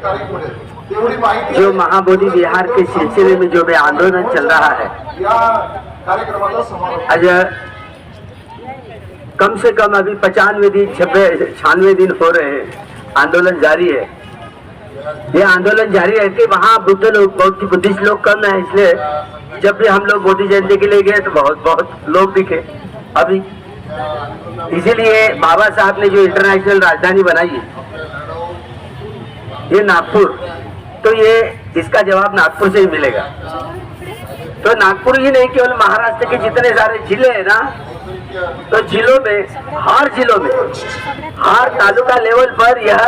जो महाबोधि विहार के सिलसिले में जो भी आंदोलन चल रहा है, आज कम से कम अभी 95 दिन 96 दिन हो रहे हैं, आंदोलन जारी है। ये आंदोलन जारी है कि वहाँ बुद्धिस्ट लोग कम है, इसलिए जब भी हम लोग मोदी जयंती के लिए गए तो बहुत लोग दिखे। अभी इसीलिए बाबा साहब ने जो इंटरनेशनल राजधानी बनाई है, ये नागपुर, तो ये इसका जवाब नागपुर से ही मिलेगा। तो नागपुर ही नहीं, केवल महाराष्ट्र के जितने सारे जिले हैं ना, तो जिलों में, हर तालुका लेवल पर यह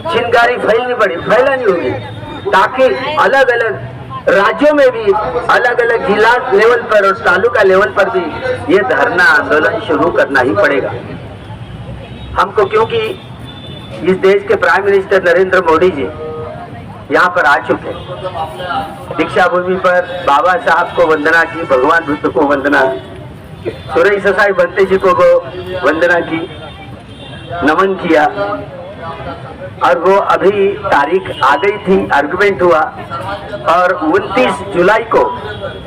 चिंगारी फैलानी होगी, ताकि अलग अलग राज्यों में भी, अलग अलग जिला लेवल पर और तालुका लेवल पर भी ये धरना आंदोलन शुरू करना ही पड़ेगा हमको, क्योंकि इस देश के प्राइम मिनिस्टर नरेंद्र मोदी जी यहाँ पर आ चुके हैं। दीक्षा भूमि पर बाबा साहब को वंदना की, भगवान बुद्ध को वंदना, सुरेश ससाई बंते जी को वंदना की, नमन किया, और वो अभी तारीख आ गई थी, आर्गुमेंट हुआ, और 29 जुलाई को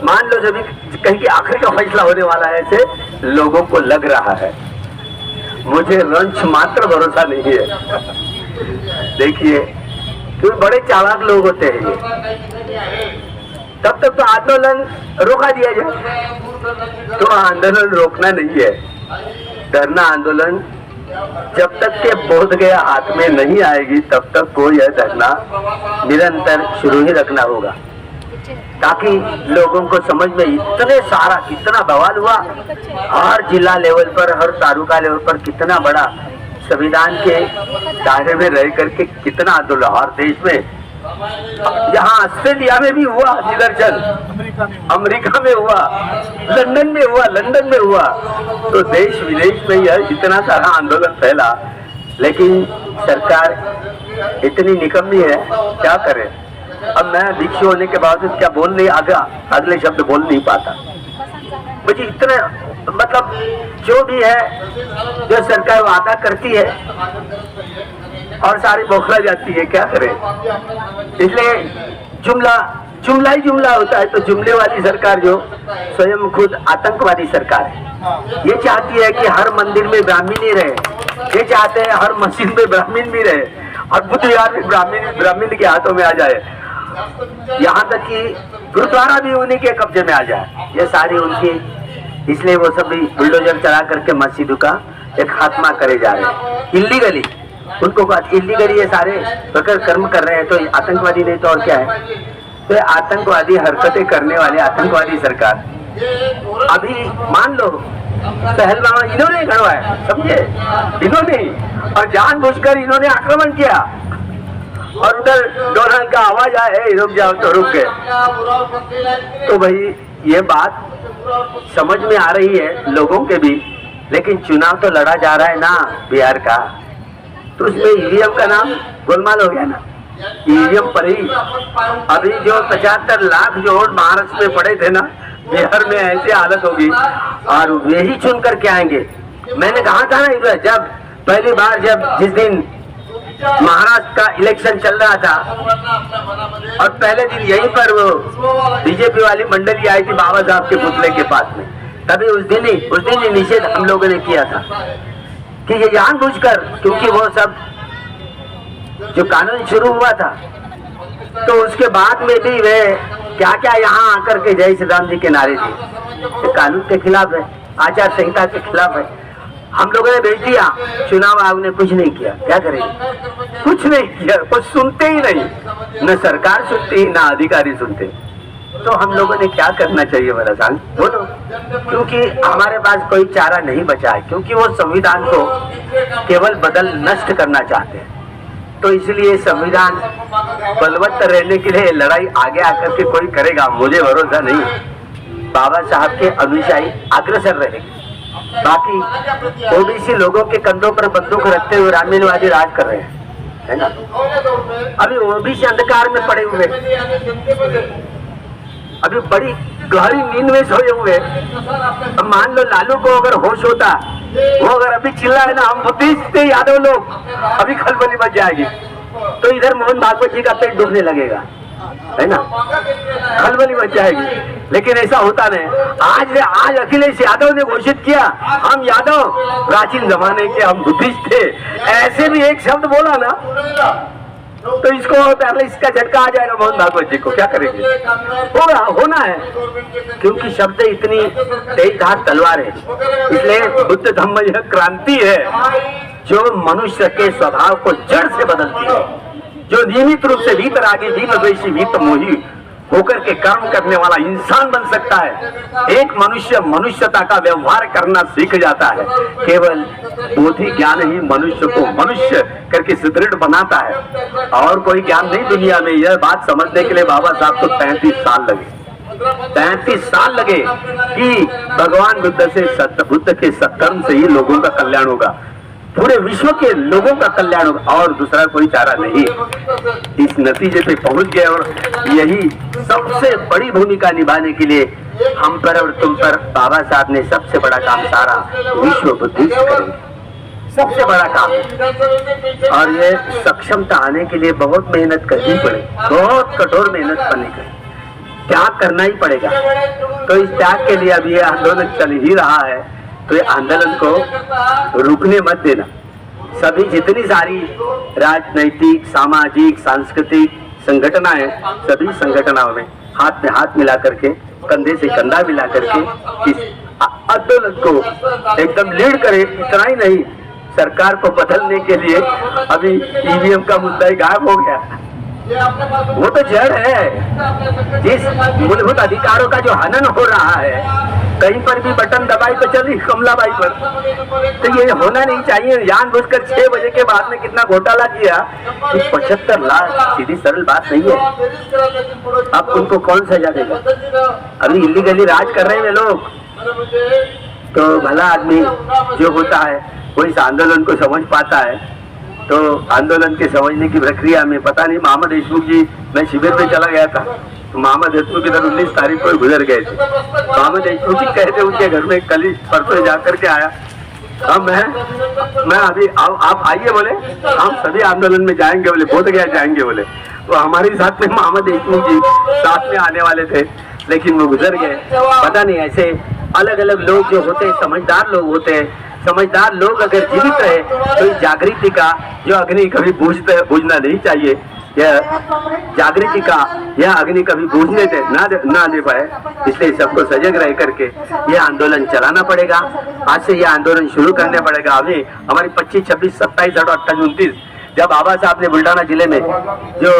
मान लो जब कहीं की आखिरी का फैसला होने वाला है, ऐसे लोगों को लग रहा है। मुझे रंच मात्र भरोसा नहीं है। देखिए, क्योंकि बड़े चालाक लोग होते हैं ये। तब तक तो आंदोलन रोका दिया जाए, तो आंदोलन रोकना नहीं है। धरना आंदोलन जब तक के बोध गया हाथ में नहीं आएगी, तब तक को यह धरना निरंतर शुरू ही रखना होगा, ताकि लोगों को समझ में इतने सारा कितना बवाल हुआ, हर जिला लेवल पर, हर तालुका लेवल पर कितना बड़ा संविधान के दायरे में रह करके कितना आंदोलन, हर देश में, यहाँ ऑस्ट्रेलिया में भी हुआ निदर्शन, अमेरिका में हुआ, लंदन में हुआ, तो देश विदेश में यह इतना सारा आंदोलन फैला। लेकिन सरकार इतनी निकम्मी है, क्या करे। अब मैं भिक्षु होने के बावजूद क्या बोल नहीं, अगले शब्द बोल नहीं पाता। मुझे इतने, मतलब जो भी है, जो सरकार वादा करती है और सारी बौखला जाती है, क्या करें। इसलिए जुमला ही जुमला होता है। तो जुमले वाली सरकार जो स्वयं खुद आतंकवादी सरकार है, ये चाहती है कि हर मंदिर में ब्राह्मण ही रहे, ये चाहते हैं हर मस्जिद में ब्राह्मण भी रहे, और बुद्ध विहार में ब्राह्मण के हाथों में आ जाए, यहाँ तक कि गुरुद्वारा भी उन्हीं के कब्जे में आ जाए। ये सारी उनकी, इसलिए वो सभी बुलडोजर चला करके मस्जिदों का एक खात्मा करे जा रहे हैं इल्लीगली। उनको इल्लीगली ये सारे प्रकार कर्म कर रहे हैं, तो आतंकवादी नहीं तो और क्या है। तो आतंकवादी हरकतें करने वाली आतंकवादी सरकार, अभी मान लो पहलवान इन्होंने गढ़वाया, समझे, इन्होंने, और जानबूझकर इन्होंने आक्रमण किया, और उधर डोनाल्ड का आवाज आया, रुक जाओ, तो रुक गए। तो भाई ये बात समझ में आ रही है लोगों के भी, लेकिन चुनाव तो लड़ा जा रहा है ना बिहार का, तो उसमें ईवीएम का नाम गोलमाल हो गया ना। ईवीएम पर ही अभी जो 75 लाख जो वोट महाराष्ट्र में पड़े थे ना, बिहार में ऐसी हालत होगी, और वे ही चुन करके आएंगे। मैंने कहा था ना इधर, जब पहली बार जिस दिन महाराष्ट्र का इलेक्शन चल रहा था, और पहले दिन यहीं पर वो बीजेपी वाली मंडली आई थी बाबा साहब के पुतले के पास में, तभी उस दिन ही निषेध हम लोगों ने किया था कि ये जानबूझकर, क्योंकि वो सब जो कानून शुरू हुआ था, तो उसके बाद में भी वे क्या क्या यहाँ आकर के जय श्री राम जी के नारे दिए, कानून के खिलाफ है, आचार संहिता के खिलाफ है। हम लोगों ने भेज दिया, चुनाव आयोग ने कुछ नहीं किया, क्या करेंगे, कुछ नहीं किया, कुछ सुनते ही नहीं, न सरकार सुनती न अधिकारी सुनते। तो हम लोगों ने क्या करना चाहिए मेरा सांग बोलो, क्योंकि हमारे पास कोई चारा नहीं बचा है, क्योंकि वो संविधान को केवल नष्ट करना चाहते हैं। तो इसलिए संविधान बलवत्त रहने के लिए लड़ाई आगे आकर के कोई करेगा, मुझे भरोसा नहीं। बाबा साहब के अनुयायी अग्रसर रहेंगे, बाकी ओबीसी लोगों के कंधों पर बंदूक रखते हुए रामवादी राज कर रहे हैं, है ना। अभी ओबीसी अंधकार में पड़े हुए, अभी बड़ी गहरी नींद में सोए हुए। अब मान लो लालू को अगर होश होता, वो अगर अभी चिल्लाए ना, हम बुद्धिस्ट यादव लोग, अभी खलबली मच जाएगी। तो इधर मोहन भागवत जी का पेट डूबने लगेगा, है ना, खलबली मच जाएगी। लेकिन ऐसा होता नहीं। आज अखिलेश यादव ने घोषित किया हम यादव प्राचीन जमाने के, हम बुद्धिस्ट थे, ऐसे भी एक शब्द बोला ना तो इसको पहले इसका झटका आ जाएगा मोहन भागवत जी को। क्या करेंगे? होना है, क्योंकि शब्द इतनी तेज धार तलवार है। इसलिए बुद्ध धम्म यह क्रांति है जो मनुष्य के स्वभाव को जड़ से बदलती है, जो नियमित रूप से वीतरागी, वीतद्वेषी, वीत मोही होकर के कर्म करने वाला इंसान बन सकता है। एक मनुष्य मनुष्यता का व्यवहार करना सीख जाता है। केवल बोधि ज्ञान ही मनुष्य को मनुष्य करके सुदृढ़ बनाता है, और कोई ज्ञान नहीं दुनिया में। यह बात समझने के लिए बाबा साहब को 35 साल लगे। 35 साल लगे कि भगवान बुद्ध के सत्कर्म से ही लोगों का कल्याण होगा, पूरे विश्व के लोगों का कल्याण होगा, और दूसरा कोई चारा नहीं। इस नतीजे पे पहुंच गए, और यही सबसे बड़ी भूमिका निभाने के लिए हम पर और तुम पर बाबा साहब ने सबसे बड़ा काम सारा विश्व बुद्धिस्ट करेंगे, सबसे बड़ा काम। और ये सक्षमता आने के लिए बहुत मेहनत करनी पड़ेगी, बहुत कठोर मेहनत करनी पड़ेगी, त्याग करना ही पड़ेगा। तो इस त्याग के लिए अब ये आंदोलन चल ही रहा है, तो ये आंदोलन को रुकने मत देना। सभी जितनी सारी राजनैतिक, सामाजिक, सांस्कृतिक संगठनाएं, सभी संगठनों में हाथ मिला करके, कंधे से कंधा मिला करके इस आंदोलन को एकदम लीड करे। इतना ही नहीं, सरकार को बदलने के लिए अभी ईवीएम का मुद्दा ही गायब हो गया। वो तो जड़ है। जिस मूलभूत अधिकारों का जो हनन हो रहा है, कहीं पर भी बटन दबाई तो चली कमलाबाई पर, तो ये होना नहीं चाहिए। जानबूझकर 6 बजे के बाद में कितना घोटाला किया कि 75 लाख, सीधी सरल बात नहीं है। अब उनको कौन सजा देगा? अभी इल्लीगली राज कर रहे हैं लोग। तो भला आदमी जो होता है वो इस आंदोलन को समझ पाता है। तो आंदोलन के समझने की प्रक्रिया में पता नहीं, मोहम्मद देशमुख जी, मैं शिविर पे चला गया था तो मोहम्मद देशमुख इधर 19 तारीख को गुजर गए थे। मोहम्मद देशमुख जी कहते उनके घर में कल परसों जाकर के आया। अब मैं अभी आप आइए बोले, हम सभी आंदोलन में जाएंगे बोले, बोध गया जाएंगे बोले। तो हमारे साथ में मोहम्मद देशमुख जी साथ में आने वाले थे, लेकिन वो गुजर गए। पता नहीं, ऐसे अलग अलग लोग जो होते हैं, समझदार लोग होते हैं। समझदार लोग अगर जीवित रहे तो इस जागृति का जो अग्नि कभी बुझना नहीं चाहिए। यह जागृति का यह अग्नि कभी बुझने ना दे पाए, इसलिए सबको सजग रह करके यह आंदोलन चलाना पड़ेगा। आज से यह आंदोलन शुरू करने पड़ेगा। अभी हमारी 25, 26, 27, 28, 29 जब बाबा साहब ने बुल्ढाना जिले में जो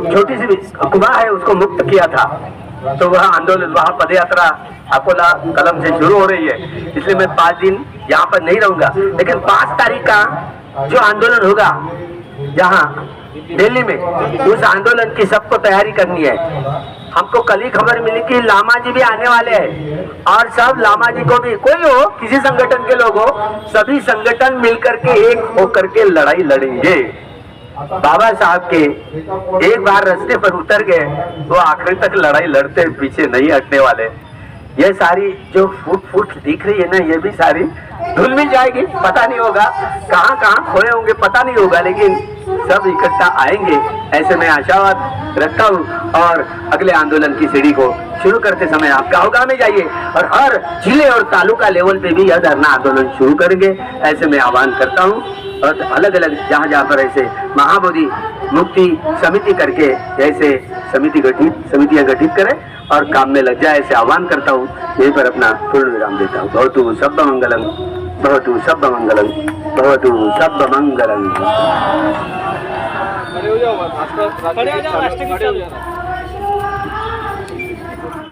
छोटी सी कुआं है उसको मुक्त किया था, तो वह आंदोलन, वहाँ पद यात्रा अकोला कलम से शुरू हो रही है। इसलिए मैं 5 दिन यहाँ पर नहीं रहूंगा, लेकिन 5 तारीख का जो आंदोलन होगा यहाँ दिल्ली में, उस आंदोलन की सबको तैयारी करनी है। हमको कल ही खबर मिली कि लामा जी भी आने वाले हैं, और सब लामा जी को भी, कोई हो, किसी संगठन के लोग हो, सभी संगठन मिलकर के एक होकर के लड़ाई लड़ेंगे। बाबा साहब के एक बार रास्ते पर उतर गए वो आखिर तक लड़ाई लड़ते पीछे नहीं हटने वाले। ये सारी जो फूट दिख रही है ना, ये भी सारी धुल मिल जाएगी। पता नहीं होगा कहाँ खोए होंगे, पता नहीं होगा, लेकिन सब इकट्ठा आएंगे, ऐसे मैं आशावाद रखता हूँ। और अगले आंदोलन की सीढ़ी को शुरू करते समय आप गाँव में जाइए, और हर जिले और तालुका लेवल पे भी यह धरना आंदोलन शुरू करेंगे, ऐसे मैं आह्वान करता हूँ। और अलग अलग जहाँ पर ऐसे महाबोधि मुक्ति समिति करके ऐसे समितियां गठित करें और काम में लग जाए, ऐसे आह्वान करता हूँ। यहीं पर अपना पूर्ण विराम देता हूँ। भवतु सब्ब मंगलम, भवतु सब्ब मंगलम, भवतु सब्ब मंगलम।